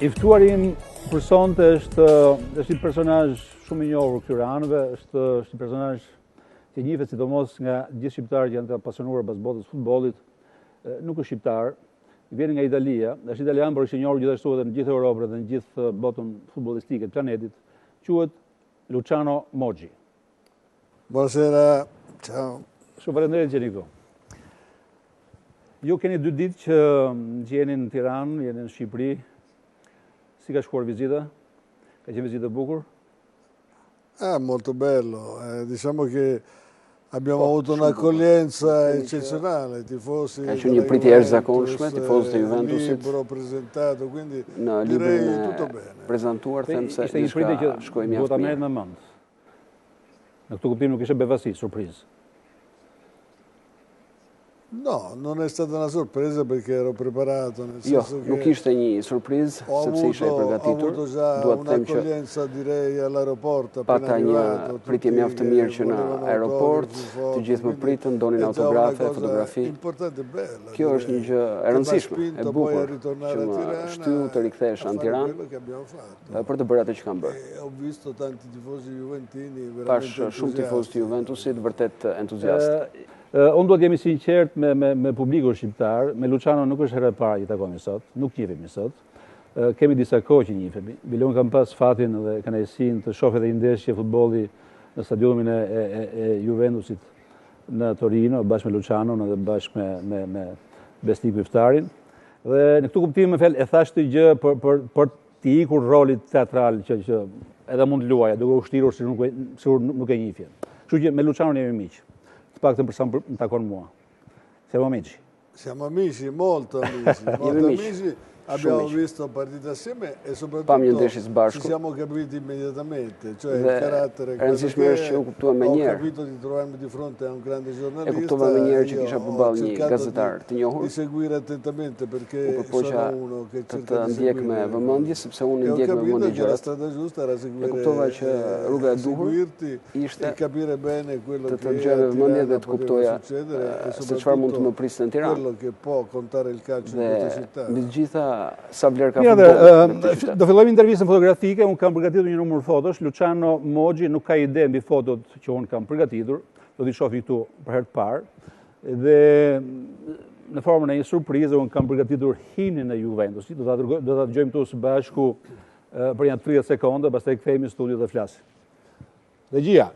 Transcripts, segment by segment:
I ftuari për sonte është një personazh shumë i njohur këtyre anëve, është një personazh që njihet sidomos nga gjithë shqiptarët që janë të pasionuar pas botës futbollit. Nuk është shqiptar, vjen nga Italia, është italian, por është i njohur gjithashtu edhe në gjithë Europën dhe në gjithë botën futbollistike të planetit. Quhet Luciano Moggi. Buonasera, ciao. Shumë faleminderit që jeni këtu. Ju keni 2 ditë që jeni në Tiranë, jeni në Shqipëri. Si ka shkuar vizita? Ka qenë vizitë e bukur? Molto bello. Diciamo che abbiamo avuto un'accoglienza eccezionale, tifosi. Ka qenë një pritje jashtëzakonshme, tifozët e Juventusit. Libro presentato, quindi në direi librin tutto bene. Prezantuar, them se ishte një pritje që shkoi duhet ta mjaft merret mirë. në mend. Në këtë kuptim nuk ishte befasi, surprizë. No, non è stata una sorpresa perché ero preparato, nel Jo, senso nuk che ishte një surprizë, sepse isha i ho përgatitur. avuto già Duhet të them që un'accoglienza, direi, all'aeroporto appena pata një arrivato. pritje tutti mjaft të che mirë që në volevano aeroport, autografi, të foto, gjithë më quindi pritën, donin è già autografe, una cosa fotografi. importante e bella, Kjo është një direi, gjë e che m'ha rëndësishme, e spinto poi a bukur, ritornare që a më Tirana shtyu të rikthesh a në fare Tiranë quello che abbiamo fatto. për të bërë atë që kam bërë. Ho visto tanti tifosi juventini Pash veramente shumë tifozë të entusiasti. Juventusit vërtet entuziastë. Unë duhet jemi sinqert me publikun shqiptar. Me Luciano nuk është herë e parë që takohemi sot, nuk njihemi sot. Kemi disa kohë që njihemi. Bilon kam pas fatin dhe kënaqësinë të shoh edhe një ndeshje futbolli në stadiumin e Juventusit në Torino, bashkë me Luciano dhe bashkë me Besnik Miftarin. Dhe në këtë kuptim më fal e thash të gjë për të ikur rolit teatral që edhe mund të luaja, duke u shtirur sikur nuk e njihje. Kështu që me Luciano jemi miq. Të paktën për sa më takon mua. Siamo amici. Siamo amici, molto amici, molto amici. Abbiamo visto partite assieme e Pam një ndeshje së soprattutto bashku. ci siamo capiti immediatamente, cioè il Dhe carattere rëndësishme është që u kuptuam me ho njerë. capito di trovarmi di fronte a un grande E giornalista. kuptova me njerë që Io kisha ho përballë një cercato gazetar të njohur. di seguire attentamente U perché përpoqja sono uno che të cerca di ndjek me seguire. vëmendje, sepse unë E ho ndjek me capito vëmendje che la gjërat. strada giusta era seguire, kuptova që rruga e duhur seguirti ishte e capire bene quello të che të gjeve a vëmendje Tirana dhe të poteva kuptoja succedere e se çfarë mund të më priste në Tiranë. quello che può contare il calcio in Dhe questa città. mbi të gjitha sa vlerë ka Mirë, futbolli në këtë qytet. do fillojmë intervistën fotografike. Unë kam përgatitur një numër fotosh. Luciano Moggi nuk ka ide mbi fotot që unë kam përgatitur. Do t'i shohim këtu për herë të parë. Dhe në formën e një surprize, unë kam përgatitur himnin e Juventusit. Do ta dëgjojmë këtu së bashku për një 30 sekonda, pastaj kthehemi në studio dhe flasim. Regjia.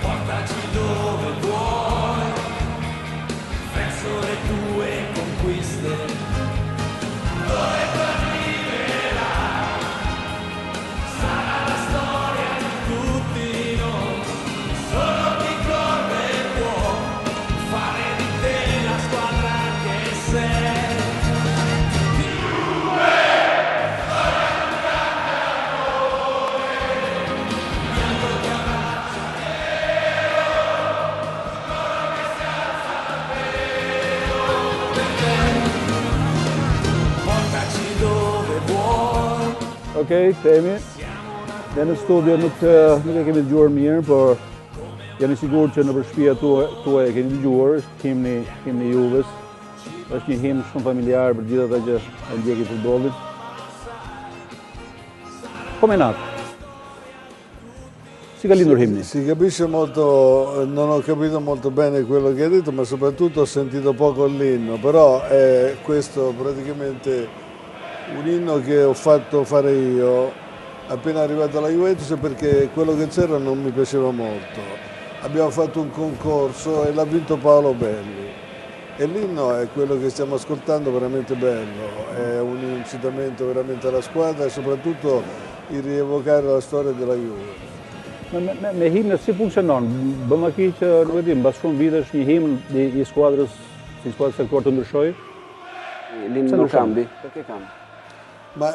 Portaci dove vuoi, verso le tue conquiste, dove tu arriverai, sarà la storia di tutti noi, solo chi corre può fare di te la squadra che sei. Okej, kthehemi. Ne në studio nuk e kemi dëgjuar mirë, por jam i sigurt që nëpër shtëpia tuaj e keni dëgjuar. Është himni Juves. Është një himn shumë familjar për gjithë ata që e ndjekin futbollin. Come nato? Si ka lindur himni? Si capisce molto, non ho capito molto bene quello che hai detto, ma soprattutto ho sentito poco l'inno, però è questo praticamente un inno che ho fatto fare io appena arrivato alla Juventus perché quello che c'era non mi piaceva molto. Abbiamo fatto un concorso e l'ha vinto Paolo Belli e l'inno è quello che stiamo ascoltando, veramente bello, è un incitamento veramente alla squadra e soprattutto il rievocare la storia della Juve. Me himnë si funksionon? Bëm aki që nuk e di, mbas shumë vitesh një himn i skuadrës, si skuadrë sektor të ndryshoj? L'inno non cambi? Perché cambia? Ma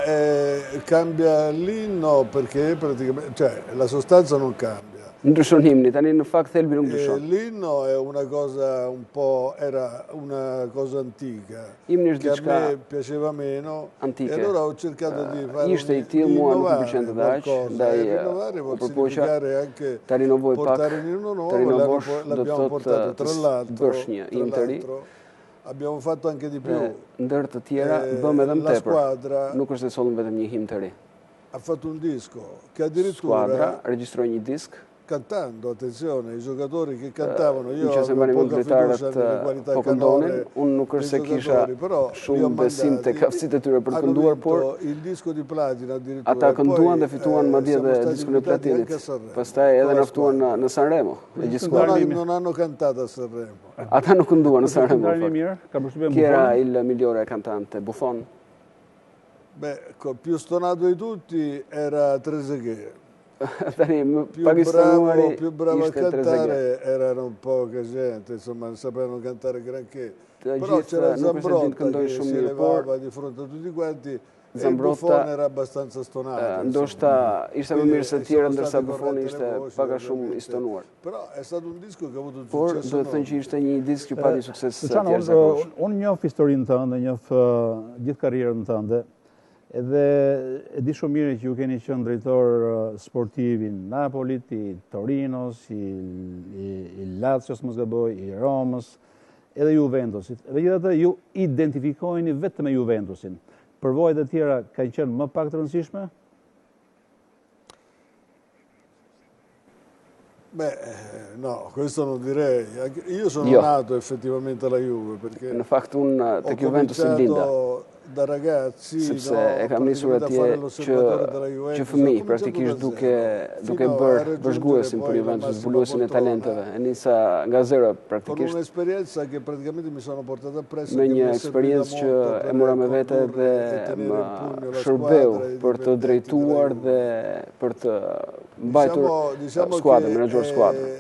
cambia l'inno perché praticamente, cioè la sostanza non cambia, Ndryshon himni, tani në fakt thelbi nuk ndryshon. L'inno è una cosa un po', era una cosa antica, Himni është che a diçka me piaceva meno, antike. e allora ho cercato di fare Ishte i di tillë mua nuk më innovare pëlqente aq, qualcosa, ndaj e rinnovare u vuol përpoqja significare anche ta rinovoj pak, portare in uno ta nuovo, rinovosh do të l'abbiamo portato thotë tra l'altro, bësh një him të ri. abbiamo fatto anche di più. Ndër të tjera bëm edhe më La tepër. squadra Nuk është se sollëm vetëm një him të ri. ha fatto un disco che addirittura Skuadra regjistroi një disk cantando, attenzione, i giocatori che cantavano, io që se avevo mbani mund poca lojtarët fiducia nelle qualità po këndonin, canore unë nuk është se dei kisha giocatori, però li ho shumë besim mandati, tek aftësitë e tyre për të hanno kënduar, vinto por il disco di platino addirittura. ata e kënduan poi, dhe fituan madje siamo edhe stati diskun e invitati platinit. anche a Sanremo, Pastaj edhe con la na ftuan squadra. në Sanremo, me gjithë skuadrën. Non hanno cantato a Sanremo. Ata nuk kënduan në Sanremo. Këngëtari mirë, ka përshtypjen Chi era Buffon. il migliore cantante? Buffon? Beh, più stonato di tutti era Trezeguet. Tani më Più pak i stonuari più bravo a ishte Trezeguet. cantare erano poca gente, insomma, non sapevano cantare granché. Të Però gjithë c'era nuk është se din Zambrotta këndojnë che shumë si mirë, por elevava di fronte a tutti quanti e Zambrotta, Buffon era abbastanza stonato. ndoshta ishte më Quindi mirë se të sono tjerë, ndërsa state Buffon corrette ishte le voci, paka shumë ovviamente. i stonuar. Però è stato un disco che ha avuto un Por successo do të thënë që ishte një disk që pati sukses të Luciano, jashtëzakonshëm. unë njoh historinë tënde, njoh gjithë karrierën tënde, edhe e di shumë mirë që ju keni qenë drejtor sportiv i Napolit, i Torinos, i Lazios, mos gaboj, i Romës, edhe Juventusit. Megjithatë ju identifikoheni vetëm me Juventusin. Përvojat e tjera kanë qenë më pak të rëndësishme? Beh, no, questo non direi. Io sono Io. nato effettivamente alla Juve perché Në fakt unë ho tek Juventus linda, cominciato da ragazzi, sepse no, e kam nisur praticamente a fare atje l'osservatore della që Juventus. fëmijë, Ho cominciato praktikisht da duke zero, duke fino a bërë raggiungere vëzhguesin poi për la Juventus, massima zbuluesin e poltrona. talenteve. E nisa nga zero Con praktikisht un'esperienza che praticamente mi sono portato appresso, me che mi një è servita eksperiencë që molto e per mora me vete dhe condurre e tenere më in pugno la shërbeu squadra e i për të dipendenti drejtuar della dhe Juve. për të mbajtur Diciamo skuadrën, che, menaxhuar skuadrën.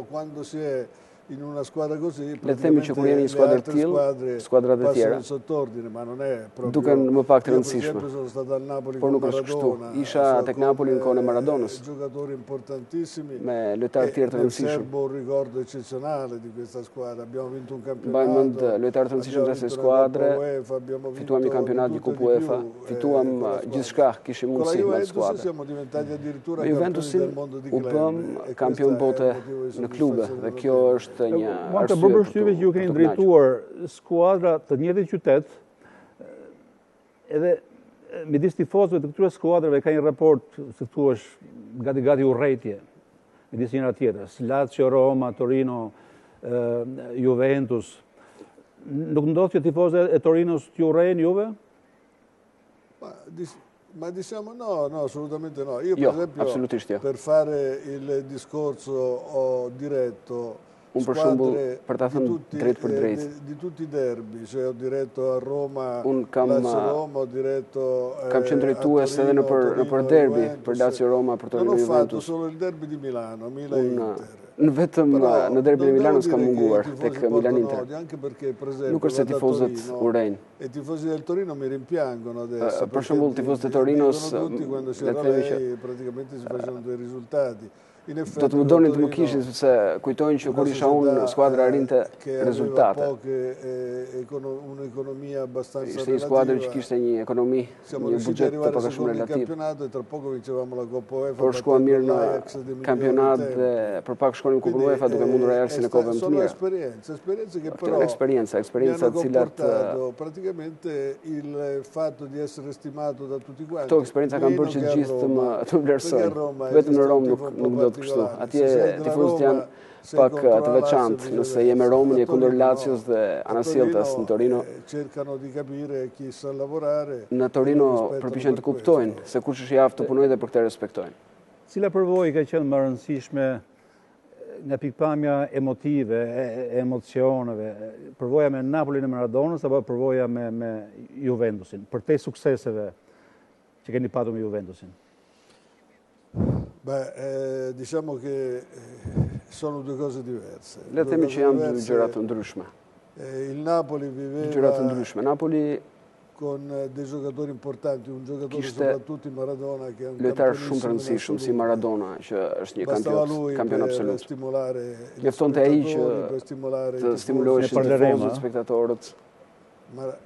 quando si è in una squadra così, Le themi që kur jeni një skuadër tillë, skuadrat e tjera passano in sottordine, ma non è proprio. duken më pak të Io, per rëndësishme. esempio, sono stato al Napoli Por con nuk është kështu. Maradona, Isha tek con, Napoli në kohën e Maradonës, giocatori importantissimi. me lojtarë tjerë të nel rëndësishëm. serbo un ricordo eccezionale di questa squadra. Abbiamo vinto un Mbaj mend campionato. lojtarë të rëndësishëm të asaj abbiamo vinto una skuadre, Coppa UEFA, abbiamo vinto fituam një kampionat, një di tutto kupë e di UEFA, più, fituam con la squadra. gjithçka, kishim Con la mundësi me atë Juventus skuadrë. siamo diventati addirittura Me campioni Juventusin del mondo di u club. bëm E kampion questo è bote un motivo di në klube soddisfazione dhe per kjo me. është një Mua të arsye bërë për përshtypje që ju keni për të kënaqur. drejtuar skuadra të njëjtit qytet, edhe midis tifozëve të këtyre skuadrave ka një raport, se thua është gati urrejtje midis njëra tjetrës. Lazio, Roma, Torino, Juventus. Nuk ndodh që tifozët e Torinos t'ju urrejnë juve? Ma diciamo no, assolutamente no. Io per Jo, esempio, absolutisht jo. per fare il discorso ho diretto Unë për shembull, squadre për ta thënë drejt për drejt, di tutti i derby, cioè ho diretto a Roma, Unë kam Lazio-Roma, ho diretto kam qenë drejtues edhe në derbi, për Lazio Roma, për Torino Non ho fatto Juventus. solo il derby di Milano, Unë Milan-Inter. në vetëm në derbin e Milanës kam munguar tek Milan Inter. Anche perché, per esempio, Nuk është se tifozët urrejnë. E i tifosi del Torino mi rimpiangono adesso. Per shembull, tifozët e Torinos, tutti quando le c'era themi lei praticamente si facevano dei risultati. In effetti, Do të më donin të më kishin, sepse kujtojnë që kur isha unë, skuadra arrinte rezultate. Un'economia abbastanza Ishte një skuadër që kishte një ekonomi, Siamo një riusciti ad buxhet të arrivare paka shumë secondi in relativ. campionato e tra poco vincevamo la Coppa UEFA. Por shkuam mirë battendo në l'Ajax di kampionat migliori dhe tempi. për pak shkonim Kupën UEFA duke mundur Ajaxin në Kopën të Sono mira. esperienze che Kjo però është eksperienca mi hanno të cilat comportato praticamente il fatto di essere stimato da tutti quanti. këto eksperienca kanë bërë që të gjithë të më vlerësojnë. Vetëm në Romë nuk do të kështu. Atje tifozët janë pak të veçantë, nëse je me Romën, je kundër Lazios dhe Anasjeltas në Torino. Cercano di capire chi sa lavorare. Në Torino përpiqen të kuptojnë se kush është i aftë të punojë dhe për këtë respektojnë. Cila përvojë ka qenë më rëndësishme nga pikpamja emotive, e emocioneve, përvoja me Napolin e Maradonës apo përvoja me Juventusin, për te sukseseve që keni patur me Juventusin? Beh, diciamo che sono due cose diverse. Le themi që janë dy gjëra të ndryshme. Il Napoli viveva Gjëra të ndryshme. Napoli con dei giocatori importanti, un giocatore soprattutto Maradona che è un lojtar shumë të rëndësishëm si Maradona, që është një kampion absolut. Mjaftonte ai që të stimuloheshin tifozët, spektatorët.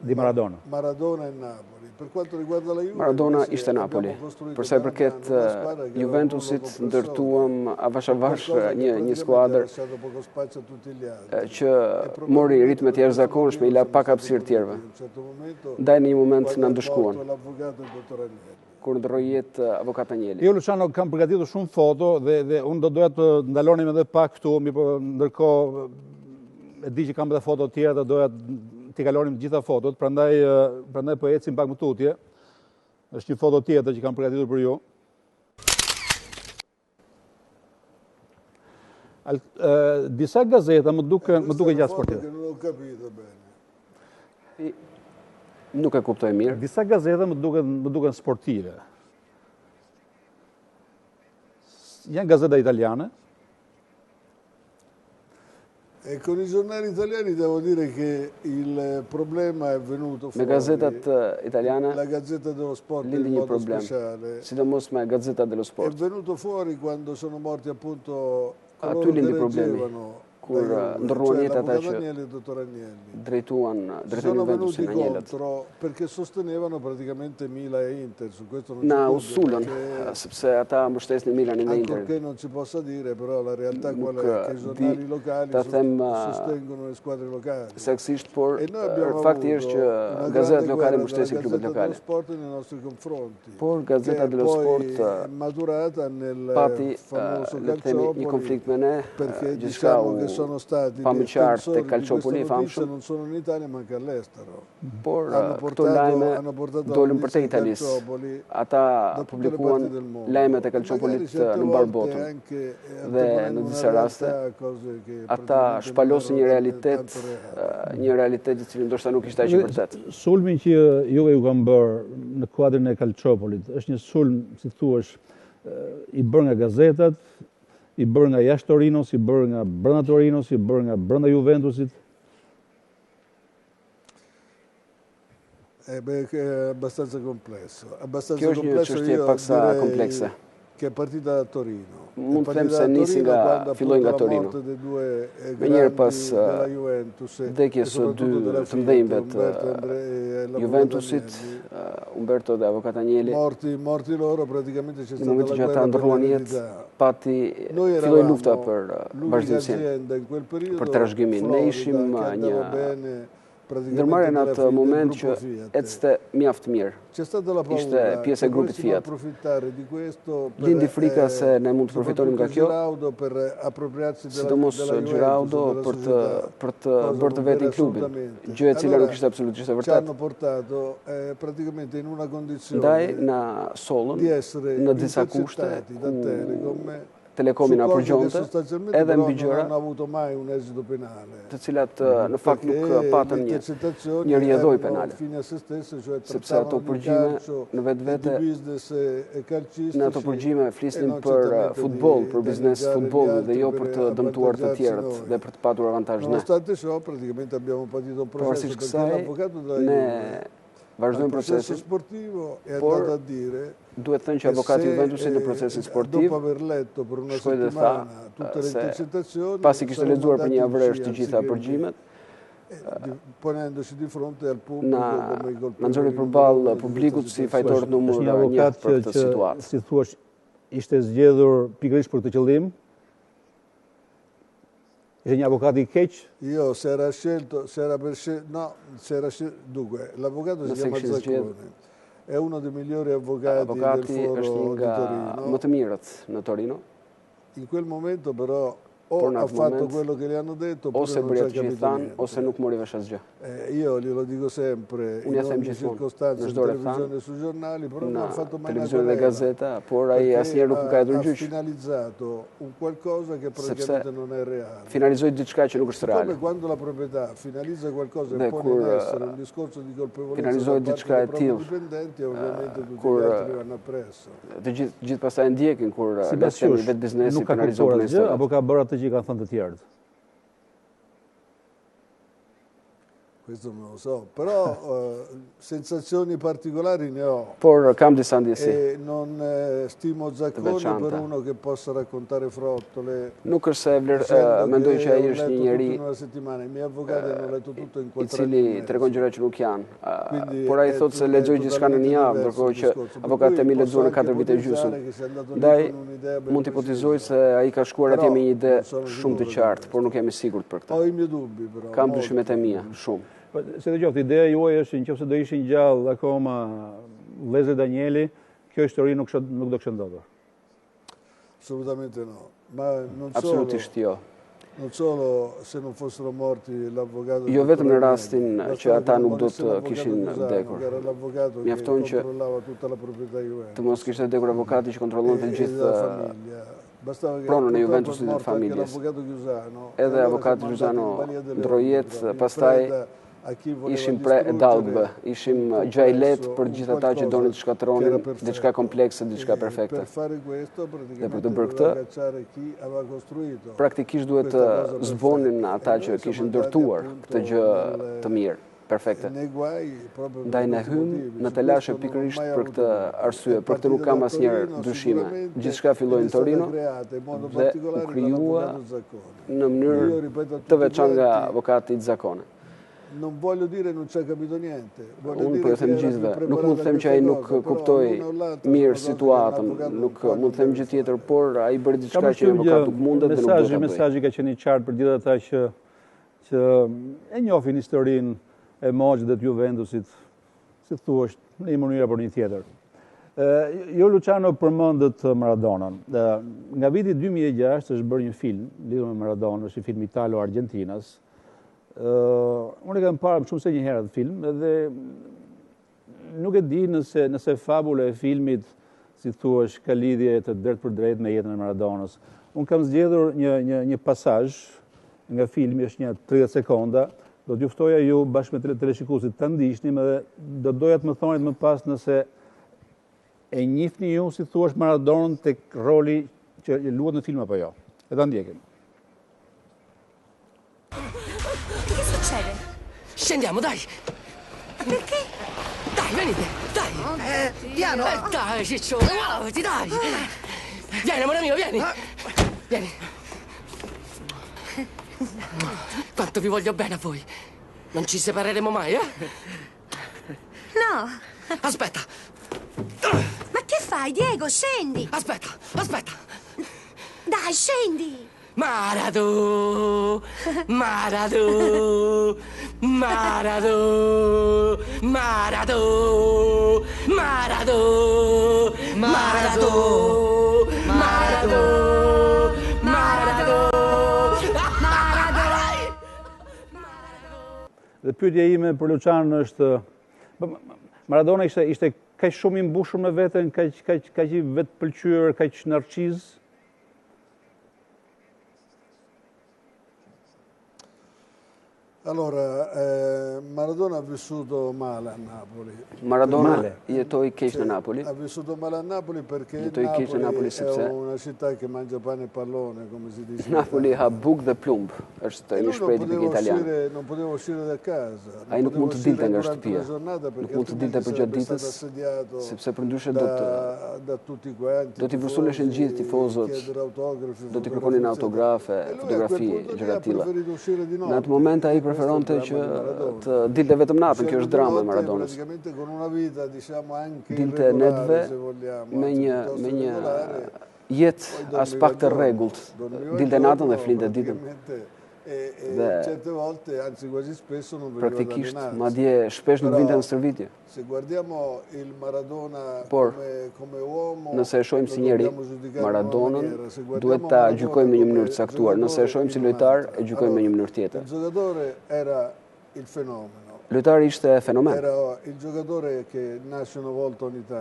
Di Maradona. Maradona e Napoli. Per quanto riguarda la Juve, Maradona ishte Napoli. Për sa i përket Juventusit, ndërtuam avash një skuadër që mori ritme të jashtëzakonshme, i la pak hapësirë tjerëve. Ndaj në një moment na ndëshkuan. Kur ndroi jetë avokat Anjeli. Jo, Luciano, kam përgatitur shumë foto dhe unë do doja të ndalonim edhe pak këtu, ndërkohë e di që kam edhe foto tjera dhe doja t'i kalonim gjitha fotot, prandaj po ecim pak më tutje. Është një foto tjetër që kam përgatitur për ju. Disa gazeta më duke gjatë sportive. Nuk e kuptoj mirë. Disa gazeta më duken sportive. Janë gazeta italiane. E con i giornali italiani devo dire che il problema è venuto fuori. Me gazetat italiane la Gazzetta dello Sport lindi një problem, sidomos me Gazzetta dello Sport. È venuto fuori quando sono morti appunto coloro che reggevano kur ndërruan jetë ata që drejtuan Juventusin Anjelët. Perché sostenevano praticamente Milan e Inter, su questo non na usulën, sepse ata mbështesnin Milanin dhe Interin. Ancorché non si possa dire, però la realtà qual è che i giornali locali sostengono le squadre locali. Saksisht, por fakti është që gazetat lokale mbështesin klubet lokale. Sport nei nostri confronti. Por Gazzetta dello Sport maturata nel pati një konflikt me ne, gjithçka u famë qartë të Calciopoli, famshëm. Non sono in Italia ma anche all'estero. Por këto lajme dolën për te Italisë. Ata publikuan lajmet e Calciopolit në mbar botën. Dhe në disa raste ata shpalosin një realitet i cili ndoshta nuk ishte aq i vërtetë. Sulmi që Juve ju kanë bërë në kuadrin e Calciopolit është një sulm, si thuaç, i bërë nga gazetat, i bërë nga jashtë Torinos, i bërë nga brenda Torinos, i bërë nga brenda Juventusit. È abbastanza complesso. Kjo është një çështje paksa komplekse. Che è partita da Torino. Mund të them se nisi filloi nga Torino. Menjëherë pas vdekjes së dy të mëdhenjve të Juventusit, Umberto dhe avokat Anjeli, morti loro praticamente c'è në momentin që ata ndërruan jetë, filloi lufta për bashkëdhënësinë, për trashëgimin. Ne ishim një ndërmarrja në atë moment që ecste mjaft mirë. Ishte pjesë e grupit Fiat. Lindi frika se ne mund të përfitonim nga kjo, sidomos Giraudo për të bërë të vetin klubin, gjë e cila nuk ishte absolutisht e vërtetë. Ndaj na sollën në disa kushte ku Telekomi na përgjonte edhe mbi gjëra të cilat në fakt nuk patën një rrjedhoj penale, sepse ato përgjime në vetvete, në ato përgjime flisnin për futboll, për biznes futboll dhe jo për të dëmtuar të tjerët dhe për të patur avantazh ne. Pavarësisht kësaj, ne vazhdojmë procesin, por duhet thënë që avokati i Juventusit në procesin sportiv shkoi dhe tha se pasi kishte lexuar për një avresh të gjitha përgjimet, na nxori përballë publikut si fajtor numër 1 për këtë situatë. Si thuaç, ishte zgjedhur pikërisht për këtë qëllim. Ishte një avokat i keq? Io se era scelto, dunque, l'avvocato si chiama Zaccone. È uno dei migliori avvocati del foro di Torino. Më të mirët në Torino. In quel momento però o ha fatto quello che le hanno detto oppure non ci ha capito niente. Ose nuk mori vesh asgjë. Io glielo dico sempre in ogni circostanza, in televisione e sui giornali, però non ha fatto mai una querela. Por ai asnjëherë nuk ka hedhur gjyq. Ha finalizzato un qualcosa che praticamente non è reale. Finalizzoi diçka që nuk është reale. Come quando la proprietà finalizza qualcosa e pone in essere un discorso di colpevolezza da parte dei propri dipendenti, ovviamente tutti gli altri vanno appresso. Të gjithë pastaj ndjekin kur bashkëmi vet biznesi finalizon punën. Apo ka bërë atë që kanë thënë të tjerët? Questo non lo so, però sensazioni particolari ne ho. Por kam disa ndjesi. E non stimo Zacconi per uno che possa raccontare frottole. Nuk është se mendoj që ai është një njeri I cili tregon gjëra që nuk janë. Por ai thotë se lexoj gjithçka në një javë, ndërkohë që avokatët e mi lexuan në 4 vite gjysmë. Ndaj mund të hipotezoj se ai ka shkuar atje me një ide shumë të qartë, por nuk jam I sigurt për këtë. Kam dyshimet e mia, shumë. Se të qoftë, ideja juaj është nëse do ishin gjallë akoma vëllezër Danieli, kjo histori nuk do kishte ndodhur. Assolutamente no. Ma non Absolutisht jo. Non solo se non fossero morti l'avvocato. Jo vetëm në rastin që ata nuk do të kishin vdekur. Mjafton që të mos kishte vdekur avokati që kontrollonte të gjithë pronën e Juventusit dhe familjes. Edhe avokati Giussano ndroi jetë, pastaj ishim pre dalgbe, ishim gjaj lehtë për gjithë ata që donin të shkatronin diçka komplekse, diçka perfekte. Dhe për të bërë këtë, praktikisht duhet të zvonin ata që kishin ndërtuar këtë gjë të mirë, perfekte. Ndaj ne hym në telashe pikërisht për këtë arsye, për këtë nuk kam asnjëherë dyshime. Gjithçka filloi në Torino dhe u krijua në mënyrë të veçantë nga avokati Zacconi. Non voglio dire non c'è capito niente. Unë po e them gjithëve, nuk mund të them që ai nuk kuptoi mirë situatën, nuk mund të them gjë tjetër, por ai bëri diçka që avokat nuk mundet dhe nuk do ta bëjë. Mesazhi ka qenë I qartë për gjithë ata që e njohin historinë e mogjë dhe të Juventusit, si thuash, në një mënyrë apo një tjetër. Jo Luciano përmendët Maradonën. Nga viti 2006 është bërë një film lidhur me Maradonën, është një film Italo-Argentinas. Unë e kam parë shumë se një herë atë film, edhe nuk e di nëse fabula e filmit, si thuash, ka lidhje të drejt për drejt me jetën e Maradonës. Unë kam zgjedhur një pasazh nga filmi, është një 30 sekonda, do t'ju ftoja ju bashkë me teleshikuesit ta ndiqnim edhe do doja të më thonit më pas nëse e njihni ju, si thuash, Maradonën tek roli që luhet në film apo jo. E ta ndjekim. Che succede? Scendiamo, dai! Perché? Dai, venite, dai! Piano! Dai, Ciccione, muoviti, dai! Vieni, amore mio, vieni! Vieni! Quanto vi voglio bene a voi! Non ci separeremo mai, eh? No! Aspetta! Ma che fai, Diego? Scendi! Aspetta, aspetta! Dai, scendi! Maradona, Maradona, Maradona, Maradona, Maradona, Maradona, Maradona, Dhe pyetja ime për Lucianon është, Maradona ishte kaq shumë I mbushur me veten, kaq I vetpëlqyer, kaq narciz. Allora, Maradona ha vissuto male a Napoli. Maradona jetoi keq në Napoli. Ha vissuto male a Napoli perché Napoli è una città che mangia pane e pallone, come si dice. Napoli ha bukë dhe plumb, është një shprehje tipike italiane. Non poteva uscire da casa. Ai nuk mund të dilte nga shtëpia. Nuk mund të dilte përgjatë ditës, sepse përndryshe do t'i vërsuleshin gjithë tifozët, do t'i kërkonin autografe, fotografi, gjëra të tilla. Në atë moment ai preferonte që të dilte vetëm natën, kjo është drama e Maradonës. Dilte netve me një jetë as pak të rregullt. Dilte natën dhe flinte ditën. Dhe praktikisht, madje shpesh nuk vinte në stërvitje. Por, nëse e shohim si njeri, Maradonën duhet ta gjykojmë në një mënyrë të caktuar. Nëse e shohim si lojtar, e gjykojmë në një mënyrë tjetër. Lojtari ishte fenomen.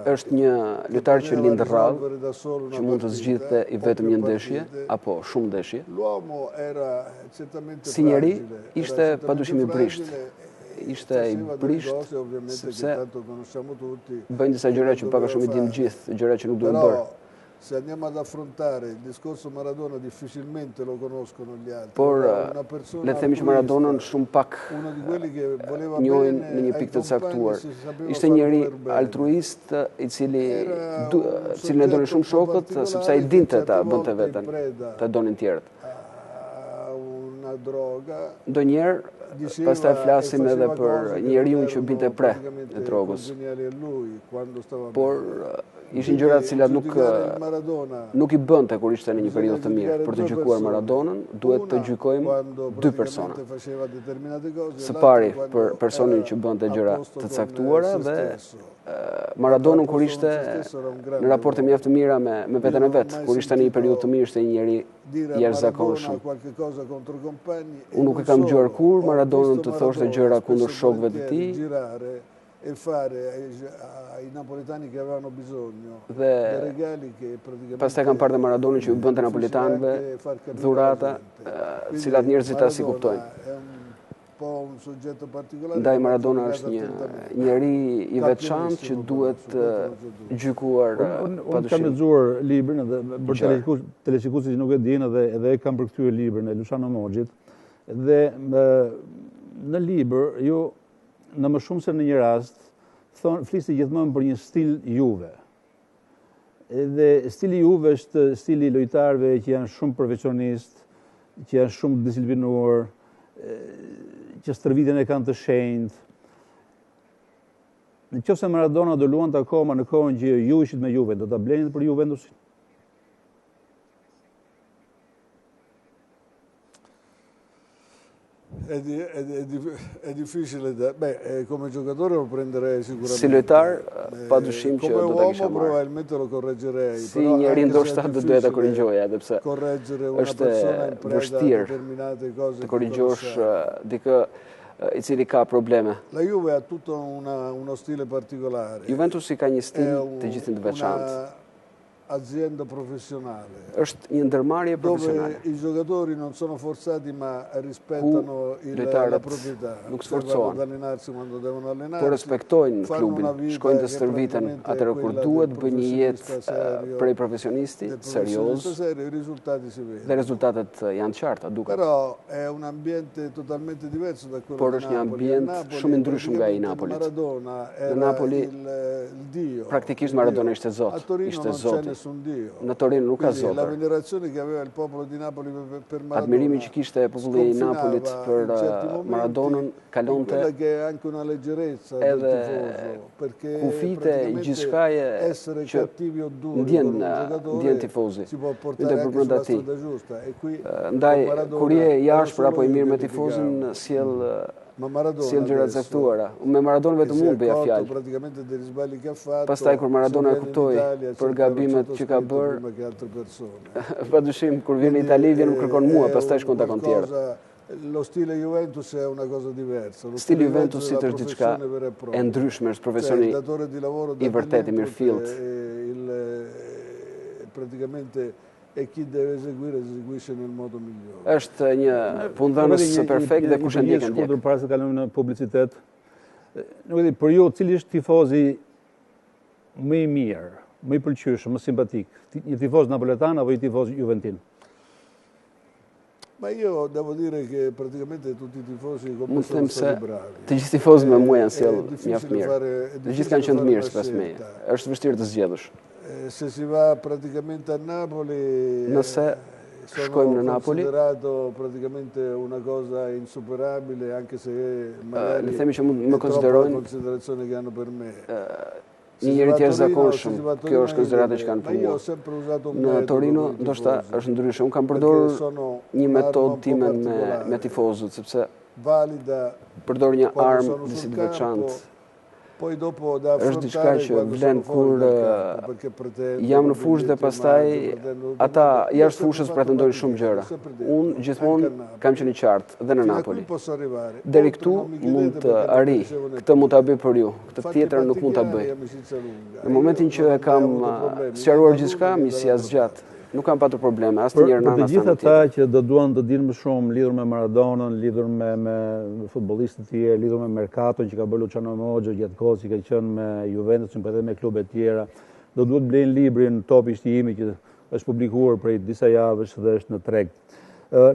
Është një lojtar që lind rrallë, që mund të zgjidhte I vetëm një ndeshje, apo shumë ndeshje. Si njeri, ishte padyshim I brisht. Ishte I brisht, sepse bëjnë disa gjëra që pak a shumë I dim gjithë, gjëra që nuk duhen bërë. se andiamo ad affrontare il discorso Maradona difficilmente lo conoscono gli altri. Por le themi që Maradona shumë pak njohin në një pikë të caktuar. Ishte njëri altruist i cili e donin shumë shokët sepse ai dinte ta bënte veten, ta donin tjerët. Ndonjëherë pastaj flasim edhe për njeriu që binte pre e drogës. Por ishin gjëra të cilat nuk i bënte kur ishte në një periudhë të mirë. Për të gjykuar Maradonën, duhet të gjykojmë dy persona. Së pari për personin që bënte gjëra të caktuara dhe Maradonën kur ishte në raporte mjaft të mira me veten e vet, kur ishte në një periudhë të mirë ishte një njeri i jashtëzakonshëm. Unë nuk e kam dëgjuar kur Maradonën të thoshte gjëra kundër shokëve të tij. E fare ai napoletani che avevano bisogno dei regali che praticamente pastaj kam parë Maradonën që u bënte napolitanëve dhurata, cilat njerëzit as i kuptojnë. Ndaj Maradona është një njeri i veçantë që duhet gjykuar padyshim. Unë kam lexuar librin edhe për teleshikuesit që nuk e dinë edhe e kam përkthyer librin e Luciano Mogjit dhe në libër ju në më shumë se në një rast, fliste gjithmonë për një stil Juve. Dhe stili Juve është stili lojtarëve që janë shumë profesionistë, që janë shumë disiplinuar, që stërvitjen e kanë të shenjtë. Nëse Maradona do luante akoma në kohën që ju ishit me Juve, do ta blenin për Juventusin? È difficile come giocatore lo prenderei sicuramente. Si lojtar, padyshim që do ta kisha marrë. Probabilmente lo correggerei. Si njeri ndoshta do duhet ta korrigjoja, edhe pse është vështirë të korrigjosh dikë i cili ka probleme. La Juve ha tutto uno stile particolare. Juventusi ka një stil të gjithë të veçantë. Azienda professionale. Është një ndërmarrje profesionale. Dove I giocatori non sono forzati ma rispettano la proprietà. Nuk sforcohen. Allenarsi quando devono allenarsi. Po respektojnë klubin, shkojnë të stërviten atëherë kur duhet, bëjnë një jetë prej profesionisti, serioz. Dhe rezultatet janë të qarta, duket. Però è un ambiente totalmente diverso da quello Por është një ambient shumë i ndryshëm nga i Napolit. Në Napoli praktikisht Maradona ishte zot, ishte zoti. Në Torino nuk ka zotër. Admirimi që kishte populli i Napolit për Maradonën kalonte edhe kufite i gjithçkaje që ndjen tifozi. Ndër përbrenda tij. Ndaj kur je jashtë apo i mirë me tifozin sjell gjëra të caktuara. Me Maradona vetëm unë bëja fjalë. Pastaj kur Maradona e kuptoi për gabimet që ka bërë, padyshim kur vjen në Itali vjen më kërkon mua, pastaj shkon takon tjerët. Lo stile Juventus è una cosa diversa. Stili Juventusit është diçka e ndryshme, është profesioni i vërtet i mirëfillt. Praticamente e chi deve eseguisce nel modo migliore. Është një punëdhënës perfekt dhe kush e ndjek e ndjek. Para se kalojmë në publicitet, nuk e di, për ju cili është tifozi më i mirë, më i pëlqyeshëm, më simpatik? Një tifoz napoletan apo një tifoz juventin? Ma io devo dire che praticamente tutti I tifosi come sono stati bravi. Të gjithë tifozët me mua janë sjell mjaft mirë. Të gjithë kanë qenë të mirë sipas meje. Është vështirë të zgjedhësh. Se si va praticamente a Napoli, nëse shkojmë në Napoli, considerato praticamente una cosa insuperabile anche se magari le themi që më konsiderojnë considerazione che hanno per me. Një njeri të jashtëzakonshëm, kjo është konsiderata që kanë për mua. Në Torino ndoshta është ndryshe. Unë kam përdorur një metodë time me tifozët, sepse përdor një armë disi të veçantë. Është diçka që vlen kur jam në fushë dhe pastaj ata jashtë fushës pretendojnë shumë gjëra. Unë gjithmonë kam qenë I qartë dhe në Napoli. Deri këtu mund të arri, këtë mund ta bëj për ju, këtë tjetër nuk mund ta bëj. Në momentin që e kam sqaruar gjithçka, mi si asgjat. Nuk kam patur probleme, as të njërë në Për të gjithë ata që do duan të dinë më shumë lidhur me Maradonën, lidhur me futbollistë të tjerë, lidhur me Mercaton që ka bërë Luciano Moggia gjatë kohës që ka qenë me Juventusin, por edhe me klube të tjera, do duhet blejnë librin Topi i Shqipërisë që është publikuar prej disa javësh dhe është në treg.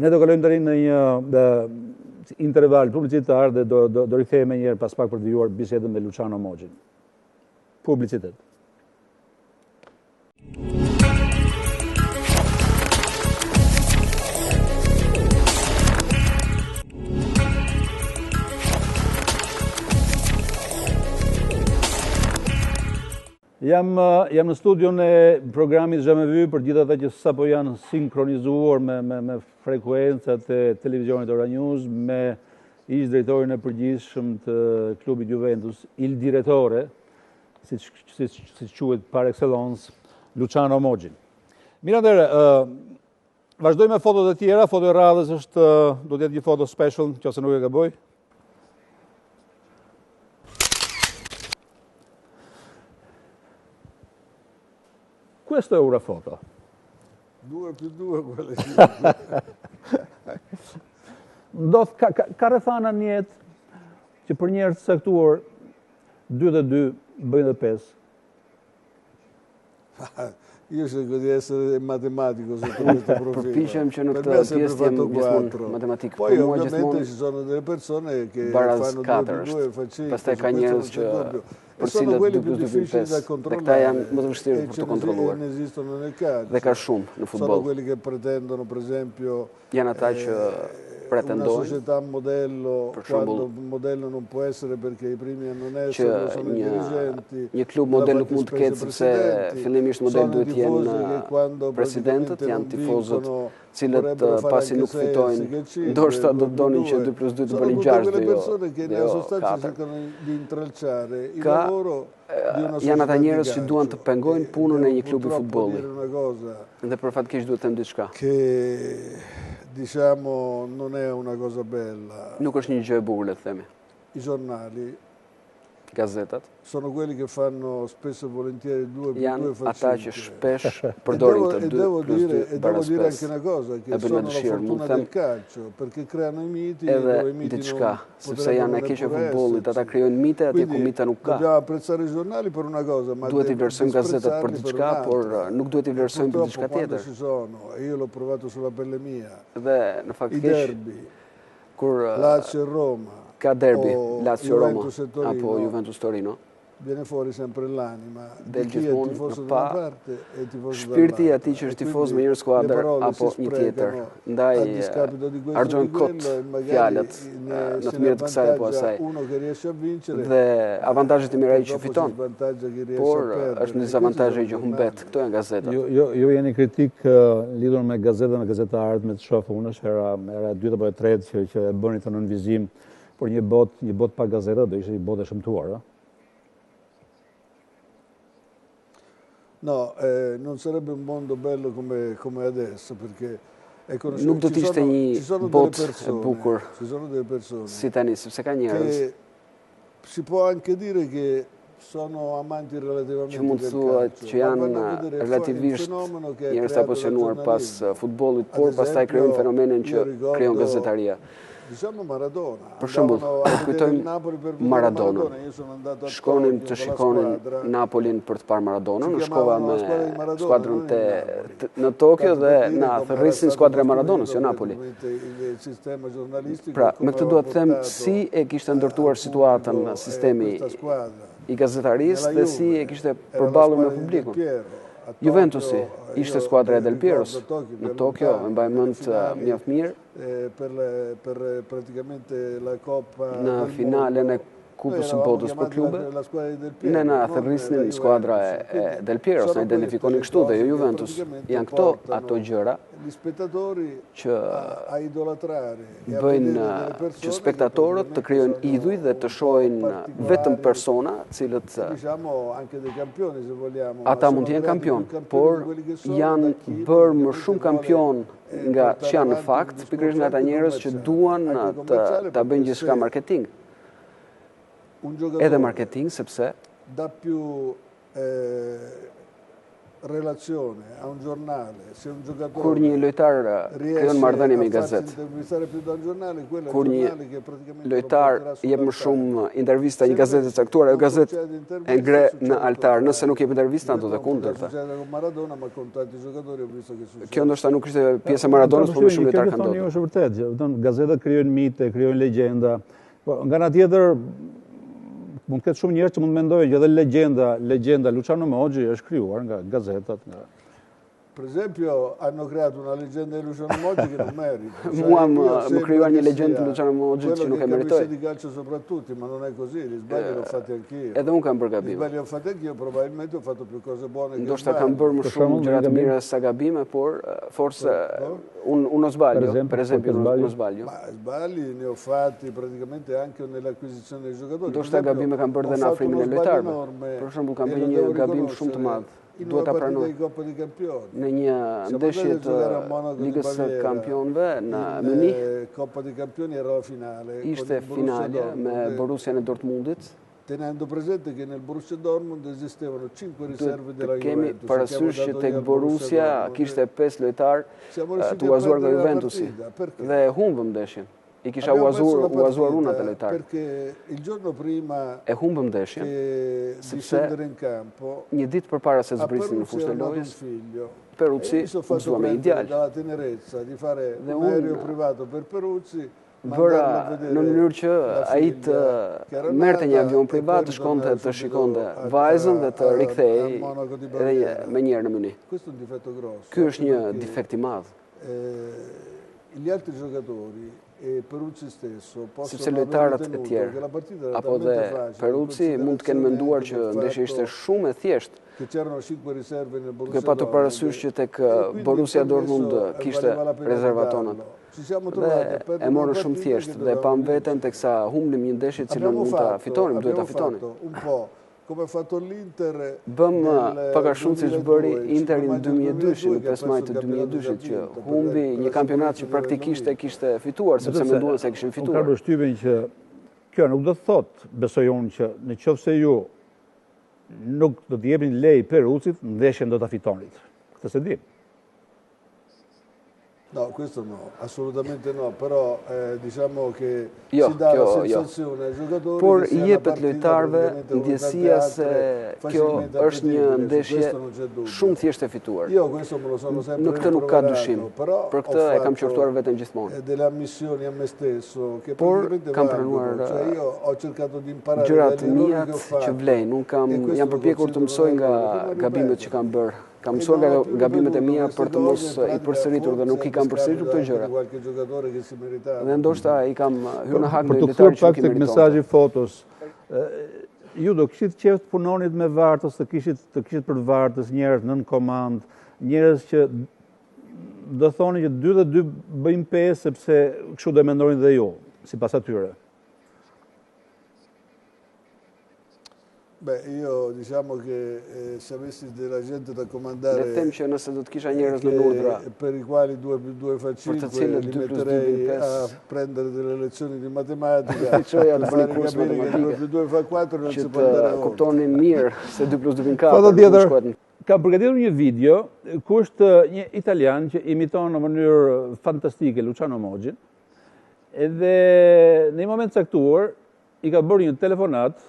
Ne do kalojmë tani në një interval publicitar dhe do rikthehemi një herë pas pak për të vijuar bisedën me Luciano Mogjin. Publicitet. Jam në studion e programit Jamais Vu për gjithë ata që sapo janë sinkronizuar me frekuencat e televizionit Euronews, me ish drejtorin e përgjithshëm të klubit Juventus, il direttore, si quhet par excellence, Luciano Mogjin. Mirëndere, vazhdoj me fotot e tjera. Foto e radhës do të jetë një foto special, nëse nuk e gaboj. Questo è una foto. 2+2 quelle sì. Ka rrethana në jetë që për njerëz të caktuar 2 dhe 2 bëjnë dhe 5. Io cerco di essere matematico sotto questo profilo. Përpiqem që në këtë pjesë të jem gjithmonë matematik. Poi ovviamente ci sono delle persone che fanno 2+2 faccine. Pastaj ka njerëz që për cilët 2+2 dhe këta janë më të vështirë për të kontrolluar. Dhe ka shumë në futboll. Sono quelli che pretendono, per esempio, janë ata që pretendojnë, una società modello, quando un modello non può essere perché i primi a non essere sono i dirigenti. Një klub model nuk mund të ketë sepse fillimisht model duhet të jenë presidentët, janë tifozët cilët pasi nuk fitojnë, ndoshta do të donin që 2+2 të bënin 6 dhe jo 4. Janë ata njerëz që duan të pengojnë punën e një klubi futbolli. Dhe për fatkeq duhet të them diçka. Diciamo non è una cosa bella. Nuk është një gjë e bukur, le të themi. I giornali, gazetat, sono quelli che fanno spesso e volentieri 2+2 janë ata që shpesh përdorin të 2+2 devo dire anche una cosa, che sono la fortuna del calcio, perché creano i miti e i miti non sepse janë e keqe futbollit, ata krijojnë mite atje ku mita nuk ka. Dobbiamo apprezzare i giornali per una cosa, ma duhet i vlerësojmë gazetat për diçka, por nuk duhet i vlerësojmë për diçka tjetër. Io l'ho provato sulla pelle mia. Dhe në fakt keq kur Lazio e Roma, ka derbi, Lazio-Roma apo Juventus-Torino, viene fuori sempre l'anima del gjithmonë pa shpirti i atij që është tifoz me një skuadër apo një tjetër. Ndaj argjojnë kot fjalët në të mirët kësaj apo asaj. Dhe avantazhet e mira ai që fiton, por është një dizavantazh ai që humbet. Këto janë gazetat. Ju jeni kritik lidhur me gazetën e gazetarët, me të shohë unë është era e dytë apo e tretë që e bëni të nënvizim, por një bot pa gazeta do ishte një bot e shëmtuar, No, non sarebbe un mondo bello come adesso, perché nuk do të ishte një bot e bukur si tani, sepse ka njerëz si può anche dire che sono amanti relativamente që mund të thuhet që janë relativisht njerëz të apasionuar pas futbollit, por pastaj krijojnë fenomenin që krijon gazetaria. Për shembull, kujtojmë Maradonën. Shkonin të shikonin Napolin për të parë Maradonën, në shkova me skuadrën në Tokyo dhe na thërrisin skuadra e Maradonës, jo Napoli. Pra, me këtë duhet të them si e kishte ndërtuar situatën sistemi i gazetarisë dhe si e kishte përballur me publikun. Juventusi ishte skuadra e Del Pieros në Tokyo, e mbaj mend mjaft mirë. Në finalen e Kupës së Botës për klube, ne na thërrisnin skuadra e Del Pieros, na identifikonin kështu dhe jo Juventus. Janë këto ato gjëra që bëjnë që spektatorët të krijojnë idhuj dhe të shohin vetëm persona cilët ata mund të jenë kampion, por janë bërë më shumë kampion nga që janë në fakt, pikërisht nga ata njerëz që duan ta bëjnë gjithçka marketing. Edhe marketing, sepse relazione a un giornale, se un giocatore kur një lojtar krijon marrëdhënie me gazetë, kur një lojtar jep më shumë intervista një gazete të caktuar, ajo gazetë e ngre në altar, nëse nuk jep intervista do të kundërta. Kjo ndoshta nuk ishte pjesë e Maradonës, por më shumë lojtar kanë ndodhur. Është vërtet, gazetat krijojnë mite, krijojnë legjenda. Po nga ana tjetër mund të ketë shumë njerëz që mund të mendojnë që edhe legjenda Luciano Moggi është krijuar nga gazetat, nga Per esempio, hanno creato una leggenda di Luciano Moggi che non merita. Mua më krijuar një legjendë të Luciano Moggi që nuk e meritoj. Di calcio soprattutto, ma non è così, gli sbagli li ho fatti anch'io. Edhe unë kam bërë gabime. Gli sbagli li ho fatti anch'io, probabilmente ho fatto più cose buone che ndoshta kam bërë më shumë gjëra të mira sa gabime, por forse uno sbaglio, per esempio uno sbaglio. Ma sbagli ne ho fatti praticamente anche nell'acquisizione dei giocatori. Ndoshta gabime kam bërë dhe në afrimin e lojtarëve. Për shembull kam bërë një gabim shumë të madh. Duhet ta pranoj. Në një ndeshje të Ligës së Kampionëve në Munich, ishte finale me Borussia në Dortmundit. Tenendo presente che nel Borussia Dortmund esistevano 5 riserve della Juventus. Kemi parasysh që tek Borussia kishte 5 lojtar të uazuar nga Juventusi dhe humbëm ndeshjen. I kisha uazuar unë atë lojtar. E humbëm ndeshjen, sepse një ditë përpara se zbrisin në fushën e lojës, Peruzzi gëzua me një djalë. Dhe unë bëra në mënyrë që ai të merrte një avion privat, të shkonte të shikonte vajzën dhe të rikthehej edhe më njëherë në Munich. Ky është një defekt i madh. Gli altri giocatori e Peruzzi stesso sepse lojtarët e tjerë apo dhe Peruzzi mund të kenë menduar që ndeshja ishte shumë e thjeshtë. Duke patur parasysh që tek Borussia Dortmund kishte rezervatonat. Dhe e morën shumë thjesht dhe pam veten teksa humbnim një ndeshje cilën mund ta fitonim, duhet ta fitonim. Bëm pak a shumë siç bëri Interi në 2002, në 5 maj të 2002, që humbi një kampionat që praktikisht e kishte fituar, sepse menduan se kishin fituar. Ka përshtypjen që kjo nuk do të thotë, besoj unë, që nëse ju nuk do të jepni lej Peruzzit, ndeshjen do ta fitonit. Këtë se di. No, questo no, assolutamente no, però diciamo che si dà la sensazione ai giocatori por i jepet lojtarëve ndjesia se kjo është një ndeshje shumë thjesht e fituar. Në këtë nuk ka dyshim, për këtë e kam qortuar veten gjithmonë. Por kam pranuar gjërat mijat që vlejnë, unë jam përpjekur të mësoj nga gabimet që kam bërë. Kam mësuar nga gabimet e mia për të mos i përsëritur dhe nuk i kam përsëritur këto gjëra. Dhe ndoshta i kam hyrë në hak në lojtarë që Për të thënë pak mesazhi fotos. Ju do kishit qejf të punonit me vartës, të kishit për vartës njerëz nën komand, njerëz që do thonin që 2 dhe 2 bëjmë 5 sepse kështu do mendonin dhe ju, sipas atyre. Beh, io diciamo che se avessi della gente da comandare Le them që nëse do të kisha njerëz në urdhra per i quali 2 più 2 fa 5, li metterei a prendere delle lezioni di matematica, per fare capire che 2 più 2 fa 4 non si può andare oltre. Kuptonin mirë se 2 plus 2 bën 4. Kam përgatitur një video ku është një italian që imiton në mënyrë fantastike Luciano Moggin, edhe në një moment caktuar i ka bërë një telefonat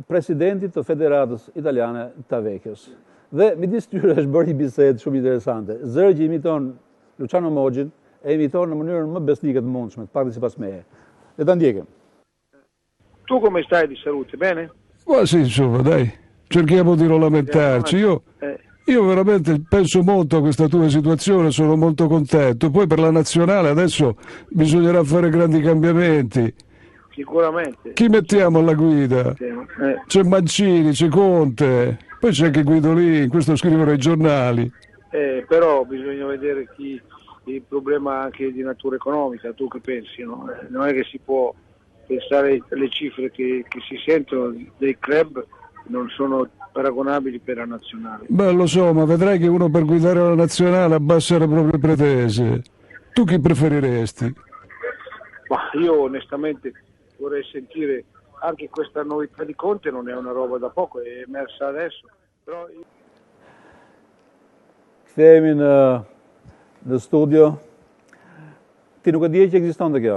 presidentit të Federatës Italiane të Vekjos. Dhe midis tyre është bërë një bisedë shumë interesante. Zëri që imiton Luciano Moggin e imiton në mënyrën më besnike të mundshme, të paktën sipas meje. Le ta ndjekim. Tu come stai di salute? Bene? Ma sì, insomma, dai. Cerchiamo di non lamentarci. Io veramente penso molto a questa tua situazione, sono molto contento. Poi per la nazionale adesso bisognerà fare grandi cambiamenti. Sicuramente. Chi mettiamo alla guida? C'è Mancini, c'è Conte, poi c'è anche Guidolin, questo scrivono i giornali. Però bisogna vedere il problema anche di natura economica, tu che pensi? No? Non è che si può pensare le cifre che si sentono dei club non sono paragonabili per la nazionale. Beh, lo so, ma vedrai che uno per guidare la nazionale abbassa le proprie pretese. Tu chi preferiresti? Ma io onestamente vorrei sentire anche questa novità di Conte, non è una roba da poco, è emersa adesso. Però... Kthehemi në studio. Ti nuk e dije që ekziston kjo.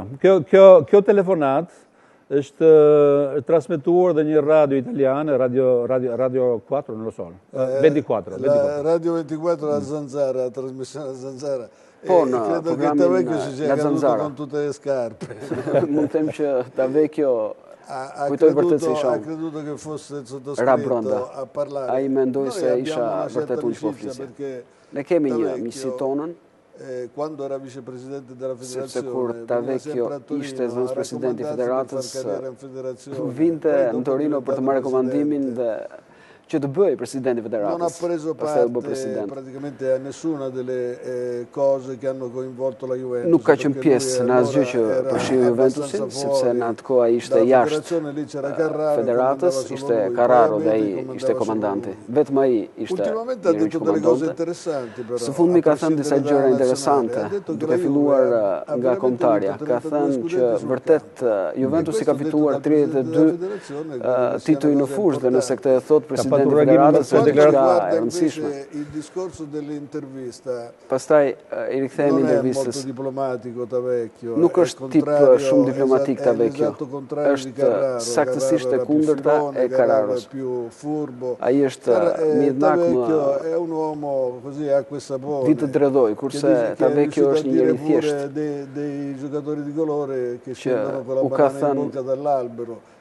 Kjo telefonat është trasmetuar dhe një radio italiane, Radio 4 non lo so. 24. Radio 24 a Zanzara, trasmissione a Zanzara. Po, në programin La Zanzara. Con tutte le scarpe. Mund të them që Tavecchio kujtoj vërtet se isha Rabranda a parlare. Ai mendoi se isha vërtet unë që po flisja. Ne kemi një miqësi tonën. Quando era vicepresidente della federazione, sepse kur Tavecchio ishte zëvendës presidenti i federatës, vinte në Torino për të marrë komandimin dhe që të bëj presidenti i federatës. Non ha preso parte praticamente a nessuna delle cose che hanno coinvolto la Juventus. Nuk ka qenë pjesë në asgjë që përfshiu Juventusin, sepse në atë kohë ai ishte jashtë federatës, ishte Carraro dhe ai ishte komandanti. Vetëm ai ishte i komandante. Së fundmi ka thënë disa gjëra interesante, duke filluar nga kombëtarja. Ka thënë që vërtet Juventusi ka fituar 32 tituj në fushë dhe nëse këtë e thot presidenti i federatës është diçka e rëndësishme. Il discorso dell'intervista. Pastaj i rikthehemi intervistës. Nuk është tip shumë diplomatik Tavecchio. Është saktësisht e kundërta e Carraros. Ai është midnak më ditë dredoj, kurse Tavecchio është një njeri thjesht. Që u ka thënë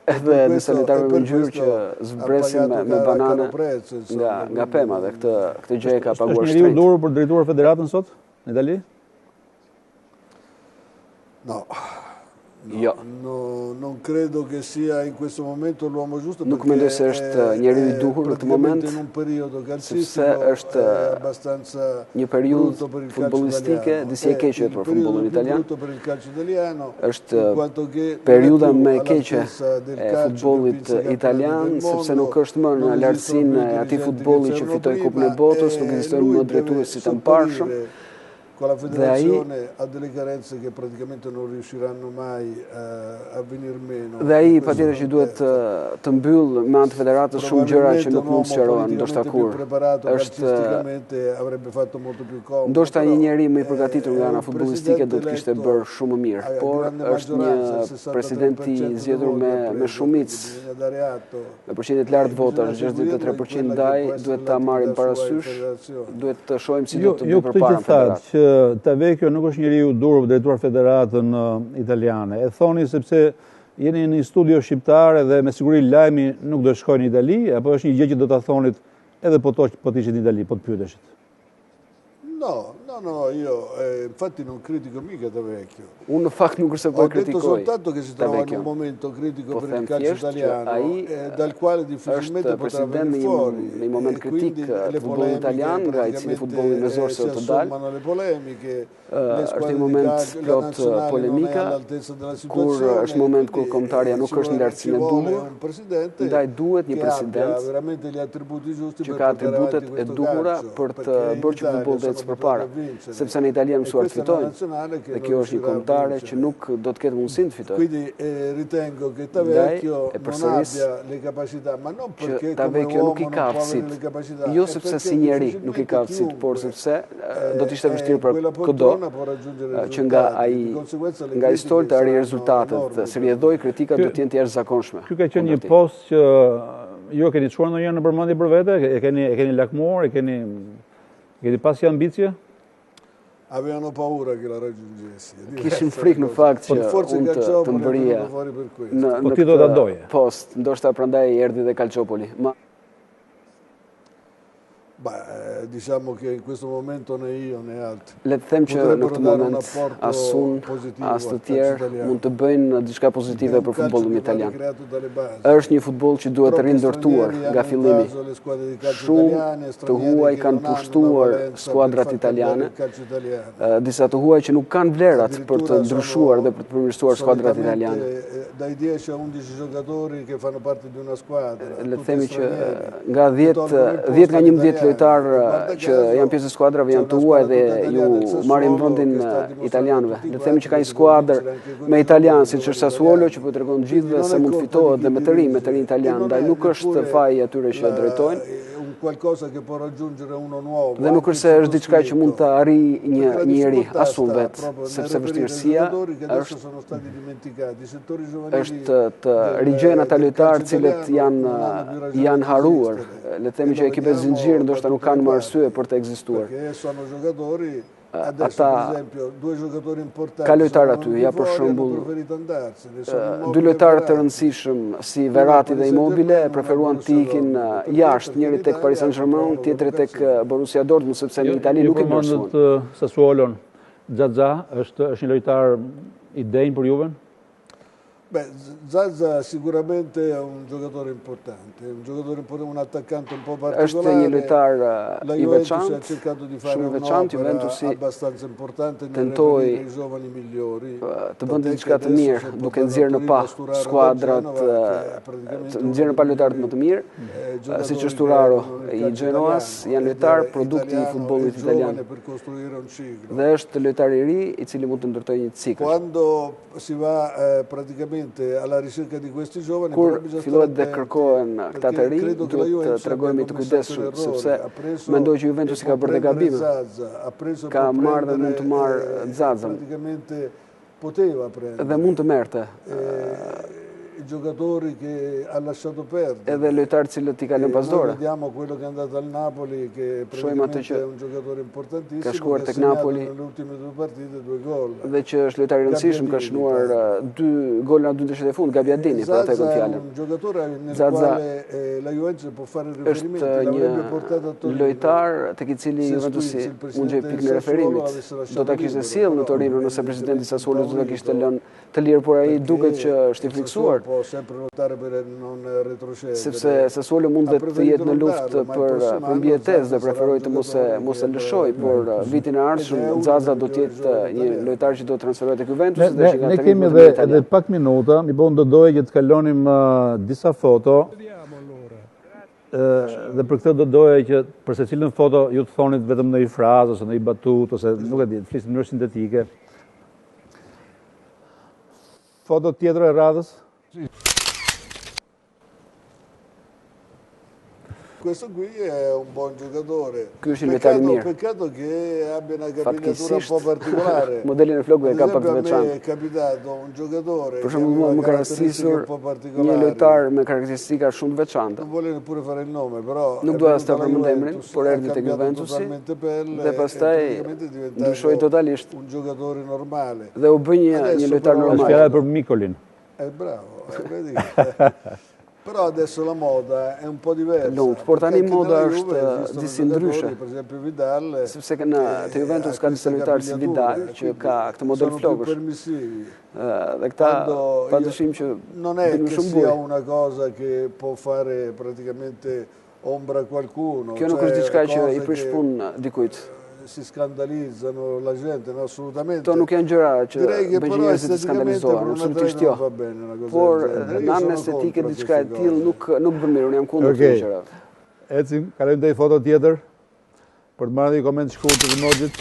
edhe disa lojtarëve me ngjyrë që zbresin me banane nga pema dhe këtë gjë e ka paguar shtrejt. Është njeriu dur për drejtuar federatën sot në Itali? No. Jo. Non credo che sia in questo momento l'uomo giusto. Nuk mendoj se është njeriu i duhur në këtë moment, sepse është një periudhë futbollistike disi e keqe për futbollin italian. Është periudha më e keqe e futbollit italian, sepse nuk është më në lartësinë e atij futbolli që fitoi Kupën e Botës, nuk ekzistojnë më drejtuesi të mparshëm. Con la federazione ha delle carenze che praticamente non riusciranno mai a venir meno. Dhe ai patjetër që duhet të mbyll me anë të federatës shumë gjëra që nuk mund të sqarohen ndoshta kur. Është ndoshta një njeri më i përgatitur nga ana futbollistike do të kishte bërë shumë më mirë, por është një president i zgjedhur me shumicë, me përqindje të lartë votash, 63% ndaj, duhet ta marrim parasysh, duhet të shohim si do të bëjë përpara federatës. Tavecchio nuk është njeriu dur për drejtuar federatën italiane. E thoni sepse jeni në një studio shqiptar dhe me siguri lajmi nuk do shkojë në Itali, apo është një gjë që do ta thonit edhe po të ishit në Itali, po të pyeteshit? No, io infatti non critico mica Tavecchio. Unë në fakt nuk është se po kritikoj. Ho detto soltanto che si trova in un momento critico per il calcio italiano, dal quale difficilmente potrà venire fuori. Në një moment kritik të futbollit italian, nga i cili futbolli mesor se të dalë. Është një moment plot polemika, kur është moment kur kombëtarja nuk është në lartësinë e duhur, ndaj duhet një president që ka atributet e duhura për të bërë që futbolli të ecë përpara. Sepse në Itali janë mësuar të fitojnë, dhe kjo është një kombëtare që nuk do të ketë mundësinë të fitojë. Që Tavecchio nuk i ka aftësitë, jo sepse si njeri nuk i ka aftësitë, por sepse do të ishte vështirë për kudo që nga i stol të arrijë rezultatet, se rjedhoj kritika do të jenë të jashtëzakonshme. Ky ka qenë një post që ju keni çuar ndonjëherë në përmendje për vete, e keni lakmuar, e keni pasur ambicje? Avevano paura che la raggiungessi. Kishin frikë në fakt që unë të mbërija në këtë post, ndoshta prandaj erdhi dhe Calciopoli. Diciamo che in questo momento né io né altri. Le të them që në këtë moment as unë, as të tjerë mund të bëjnë diçka pozitive për futbollin italian. Është një futboll që duhet të rindërtuar nga fillimi. Shumë të huaj kanë pushtuar skuadrat italiane, disa të huaj që nuk kanë vlerat për të ndryshuar dhe për të përmirësuar skuadrat italiane. Dai 10 a 11 giocatori che fanno parte di una squadra. Le të themi që nga 10 nga 11 lojtar që janë pjesë e skuadrave janë të huaj dhe ju marrin vendin italianëve. Le të themi që ka një skuadër me italianë siç është Sassuolo që po tregon të gjithëve se mund fitohet dhe me të rinj italian, ndaj nuk është faji atyre që drejtojnë. qualcosa che può raggiungere uno nuovo. Dhe nuk është se është diçka që mund të arrijë një njeri asun vetë, sepse vështirësia është të rigjojnë ata lojtarë cilët janë haruar. Le të themi që ekipet zinxhir ndoshta nuk kanë më arsye për të ekzistuar. Ata ka lojtarë aty, ja për shembull, dy lojtarë të rëndësishëm si Verratti dhe Immobile preferuan të ikin jashtë, njëri tek Paris Saint-Germain, tjetri tek Borussia Dortmund, sepse në Itali nuk i vlerësuan. Sassuolon, Zaza është një lojtar i denjë për Juven? Beh, Zaza sicuramente è un giocatore importante, un attaccante un po' particolare. Është një lojtar i veçantë, ha cercato di fare un'opera abbastanza importante nelle dei giovani migliori. Të bëndë diçka të mirë, duke nxjerrë në pa skuadrat, të nxjerrë në pa lojtarët më të mirë, siç është Turaro i Genoas, janë lojtar produkti i futbollit italian. Dhe është lojtar i ri i cili mund të ndërtojë një cikël. Quando si va praticamente alla ricerca di questi giovani, kur fillohet dhe kërkohen këta të ri, duhet të tregojmë të kujdesshëm, sepse mendoj që Juventusi ka bërë dhe gabime. Ka marrë dhe mund të marrë Zazën. Dhe mund të merrte. I giocatori che ha lasciato perdere. Edhe lojtarët cilët i kalën pas dore. Vediamo quello che è andato al Napoli, che praticamente è un giocatore importantissimo, ka shkuar tek Napoli nelle ultime 2 partite 2 gol. Dhe që është lojtar i rëndësishëm, ka shënuar 2 gola në 2 ndeshjet e fundit, Gabbiadini, për atë kam fjalën. Zaza është një lojtar tek i cili Juventusi mund të pikë në referimit. Do ta kishte sjellë në Torino nëse presidenti Sassuolo do ta kishte lënë të lirë, por ai duket që është i friksuar. Sepse Sassuolo mundet të jetë në luftë për mbijetesë dhe preferoi të mos e lëshoj, por vitin e ardhshëm Zaza do të jetë një lojtar që do të transferohet tek Juventus. Ne kemi edhe pak minuta, mi bëu doje që të kalonim disa foto. Dhe për këtë do doja që për secilën foto ju të thonit vetëm në një frazë ose në një batut ose nuk e di, të flisni në mënyrë sintetike. Foto tjetër e radhës? Questo qui è un buon giocatore. Peccato che abbia una capigliatura un po' particolare. Modelin e flokëve ka pak të veçantë. È capitato un giocatore për shembull, më ka rastisur një lojtar me karakteristika shumë të veçanta. Non vuole neppure fare il nome, però nuk dua as ta përmend emrin, por erdhi tek Juventusi dhe pastaj ndryshoi totalisht. Un giocatore normale. Dhe u bë një lojtar normal. Është fjala për Mikolin. Bravo, vedi. Però adesso la moda è un po' diversa. Por tani moda është disi ndryshe. Per esempio Vidal, sepse te Juventus ka disa lojtarë si Vidal që ka këtë model flokësh. Dhe këta padyshim që non è che sia una cosa che può fare praticamente ombra a qualcuno. Kjo nuk është diçka që i prish punë dikujt. Si scandalizzano la gente, no, assolutamente. To nuk janë gjëra që bëjnë njerëzit të skandalizohen, absolutisht jo. Por në anën estetike diçka e tillë nuk bën mirë, unë jam kundër këtyre gjërave. Ecim, kalojmë te foto tjetër për të marrë një koment shkurt të Moxhit.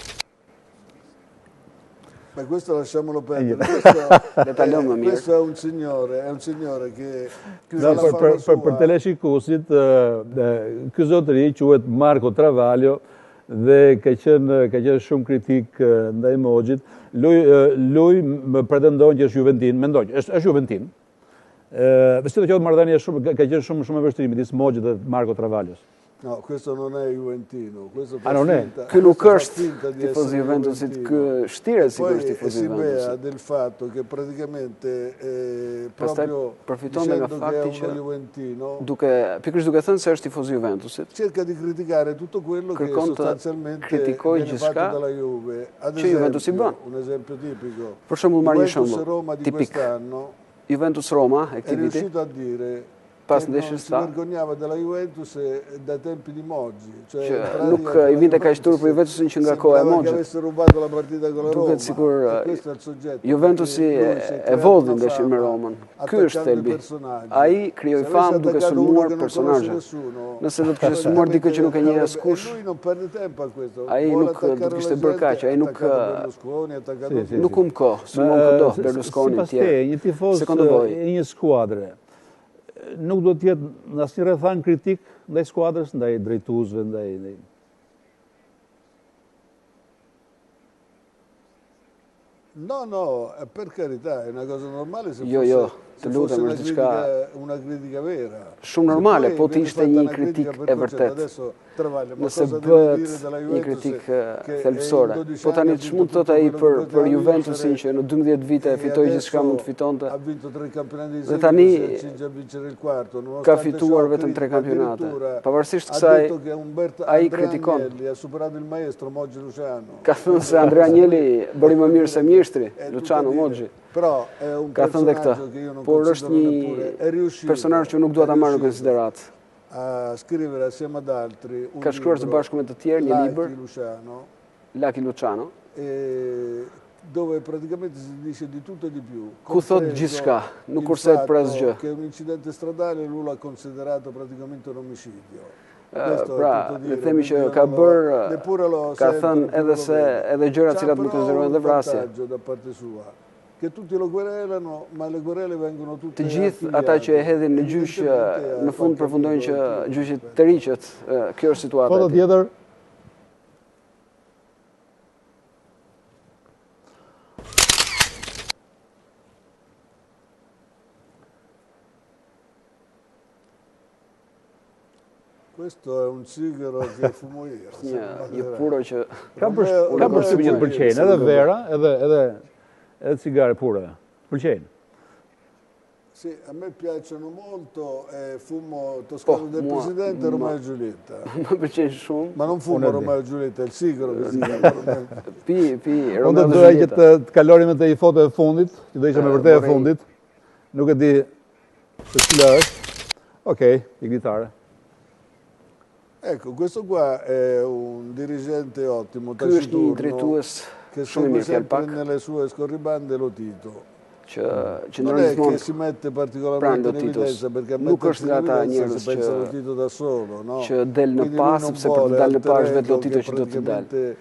Ma questo lasciamolo perdere. Questo è un signore che per teleshikuesit ky zotëri quhet Marco Travaglio dhe ka qenë shumë kritik ndaj Moxhit. Lui më pretendon që është juventin, mendoj që është juventin. Vështirë të qoftë marrëdhënia ka qenë shumë e vështirë midis Moxhit dhe Marco Travaglios. No, questo non è juventino. Non è? Ky nuk është tifoz i Juventusit, ky shtiret sigurisht tifoz i Juventusit. Si del fatto che praticamente proprio përfiton nga fakti që pikërisht duke thënë se është tifoz i Juventusit. Cerca di criticare tutto quello che sostanzialmente kritikoj gjithçka që Juventusi bën. Un esempio tipico. Për shembull, marr një shembull tipik. Juventus Roma e këtij viti. È riuscito a dire pas ndeshjes si vergognava della Juventus da tempi di Moggi, cioè nuk i vinte kaq turp për Juventusin që nga koha e Moxhit. Duket sikur Juventusi e vodhi ndeshjen me Romën. Ky është thelbi. Ai krijoi famë duke sulmuar personazhe. Nëse do të kishte sulmuar dikë që nuk e njeh askush, ai nuk do të kishte bërë kaq, ai nuk humb kohë, sulmon kudo Berlusconi e tjerë. Një tifoz i një skuadre nuk do të jetë në asnjë rrethan kritik ndaj skuadrës, ndaj drejtuesve, ndaj No, per carità, è una cosa normale se fosse una critica vera. Shumë normale, po të ishte një kritik e vërtet. Nëse bëhet një kritik thelbësore. Po tani ç'mund të thotë ai për Juventusin që në 12 vite fitoi gjithçka mund të fitonte. Dhe tani ka fituar vetëm 3 kampionate. Pavarësisht kësaj, ai kritikon. Ka thënë se Andrea Agnelli bëri më mirë se mjeshtri, Luciano Moggi. Ka thënë dhe këtë, por është një personazh që nuk dua ta marr në konsiderat. Ka shkruar së bashku me të tjerë një libër, Lucky Luciano, dove praticamente si dice di tutto e di più. Ku thot gjithçka, nuk kurset për asgjë. Che un incidente stradale lui l'ha considerato praticamente un omicidio. Pra, le themi që ka bërë, ka thënë edhe gjëra cilat nuk konsiderojnë dhe vrasje. Che tutti lo querelano, ma le querele vengono tutte të gjithë ata që e hedhin në gjyq në fund përfundojnë që gjyqi të riqet. Kjo është situata. Foto tjetër. Questo è un sigaro che fumo io. Një puro që kam përshtypjen që të pëlqejnë, edhe vera, edhe cigare pure. Pëlqejnë. Sì, a me piacciono molto e fumo Toscano del Presidente e Romeo e Giulietta. Më pëlqejnë shumë. Ma non fumo Romeo e Giulietta, è il sigaro che si chiama. Pi, Romeo e Giulietta. Unë doja që të kalorim me të i foto e fundit, që do isha me vërtet e fundit. Nuk e di se cila është. Okej, picchigliatore. Ecco, questo qua è un dirigente ottimo, Ky është një drejtues che shumë i mirë, sempre nelle sue scorribande lo Tito. Që non è che si mette particolarmente in evidenza perché a me si pensa lo Tito da solo, no? Që del në pas, sepse për të dalë në pas vetë lo Tito që do të dalë.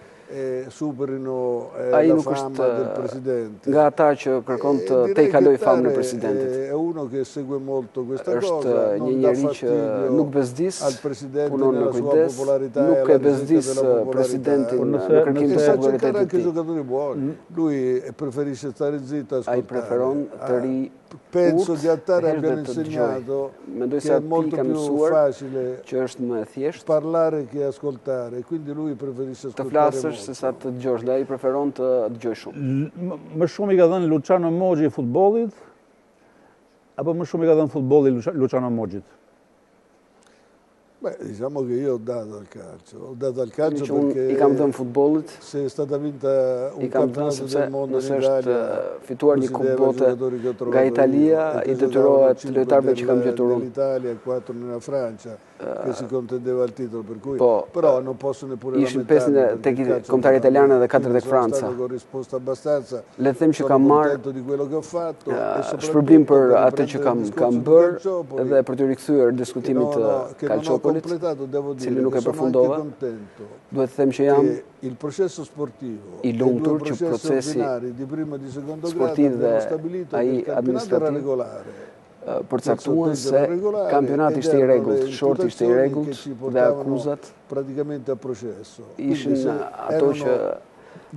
Superino la fama del presidente. Nga ata që kërkon të i kaloj famën e presidentit. È uno che segue molto questa cosa, non një dà njeri që nuk bezdis, al presidente punon me kujdes, nuk e bezdis presidentin në kërkim të popularitetit anche i giocatori buoni. Lui preferisce stare zitto e ascoltare. Ai preferon të ri Penso che a Tare abbiano insegnato che è molto più facile parlare che ascoltare, quindi lui preferisce ascoltare molto. Se sa të dëgjosh, dhe ai preferon të dëgjoj shumë. Më shumë i ka dhënë Luciano Moggi futbollit, apo më shumë i ka dhënë futbolli Luciano Moggit? Beh, diciamo che io ho dato al calcio perché i kam dhënë futbollit, se è stata vinta un campionato del mondo in Italia, fituar një kupë bote nga Italia, i detyrohet lojtarëve që kam gjetur unë. L'Italia, 4 nella Francia, che si contendeva il titolo, per cui però non posso neppure ishin 5 tek kombëtari italianë dhe 4 tek Franca. Le them që kam marrë shpërblim për atë që kam bërë dhe për të rikthyer diskutimit të Calciopolit, cili nuk e përfundova. Duhet të them që jam i lumtur që procesi sportiv dhe ai administrativ përcaktuan se kampionati ishte i rregullt, shorti ishte i rregullt dhe akuzat ishin ato që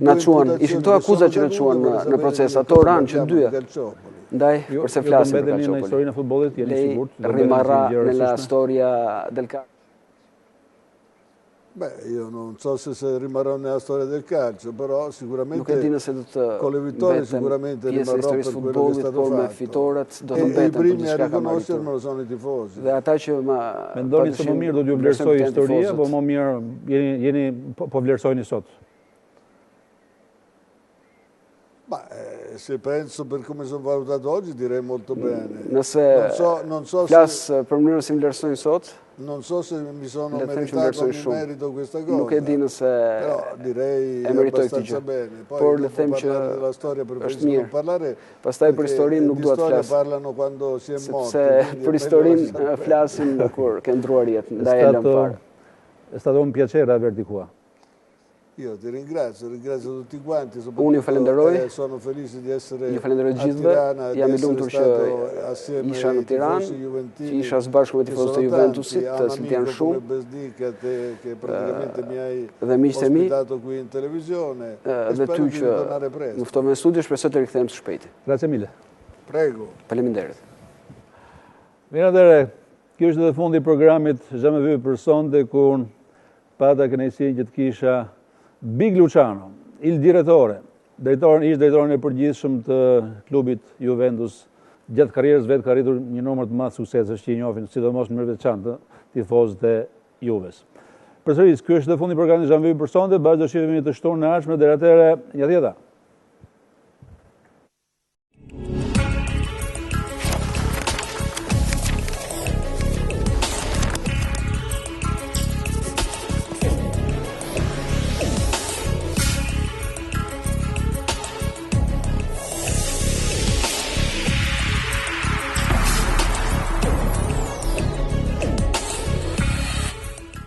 na çuan, ishin to akuzat që na çuan në proces, ato ranë që dyja. Ndaj, përse flasim për Calciopoli, lei rimarrà nella storia del calcio. Beh, io non so se rimarrò nella storia del calcio, però sicuramente con le vittorie sicuramente rimarrò per quello che è stato fatto. E i primi a riconoscermelo sono i tifosi. Mendoni se më mirë do t'ju vlerësoj historia, apo më mirë po vlerësojni sot? Ma se penso per come sono valutato oggi direi molto bene. Nëse flas për mënyrën si më vlerësojnë sot, non so se mi sono meritato, mi merito questa cosa. Nuk e di nëse direi e meritoj këtë abbastanza gjë. bene. Poi Por le them që della storia preferisco mirë. non parlare. Pastaj për historinë nuk dua të flas. Parlano quando si è morti. Sepse për historinë flasin kur ke ndruar jetën, ndaj e lëm parë. È stato un piacere averti qua. Io ti ringrazio tutti quanti. Unë ju falenderoj. Sono felice di essere ju falenderoj gjithëve. Jam I lumtur që isha në Tiranë, që isha së bashku me tifozët e Juventusit, se janë shumë. Dhe miqtë e mi, dhe ty që më ftove në studio, shpresoj të rikthehem së shpejti. Grazie mille. Prego. Faleminderit. Mirë, kjo është edhe fundi I programit Jamais vu për sonde, ku pata kënaqësinë që të kisha Big Luciano, il direttore, ish drejtorin e përgjithshëm të klubit Juventus, gjatë karrierës vetë ka arritur një numër të madh suksesësh që I njohin, sidomos në veçantë tifozët e Juves. Përsëris, ky është edhe fundi I programit Jamais vu për sonde, bashkë do shihemi të shtunë në ardhshme, deri atëherë, ja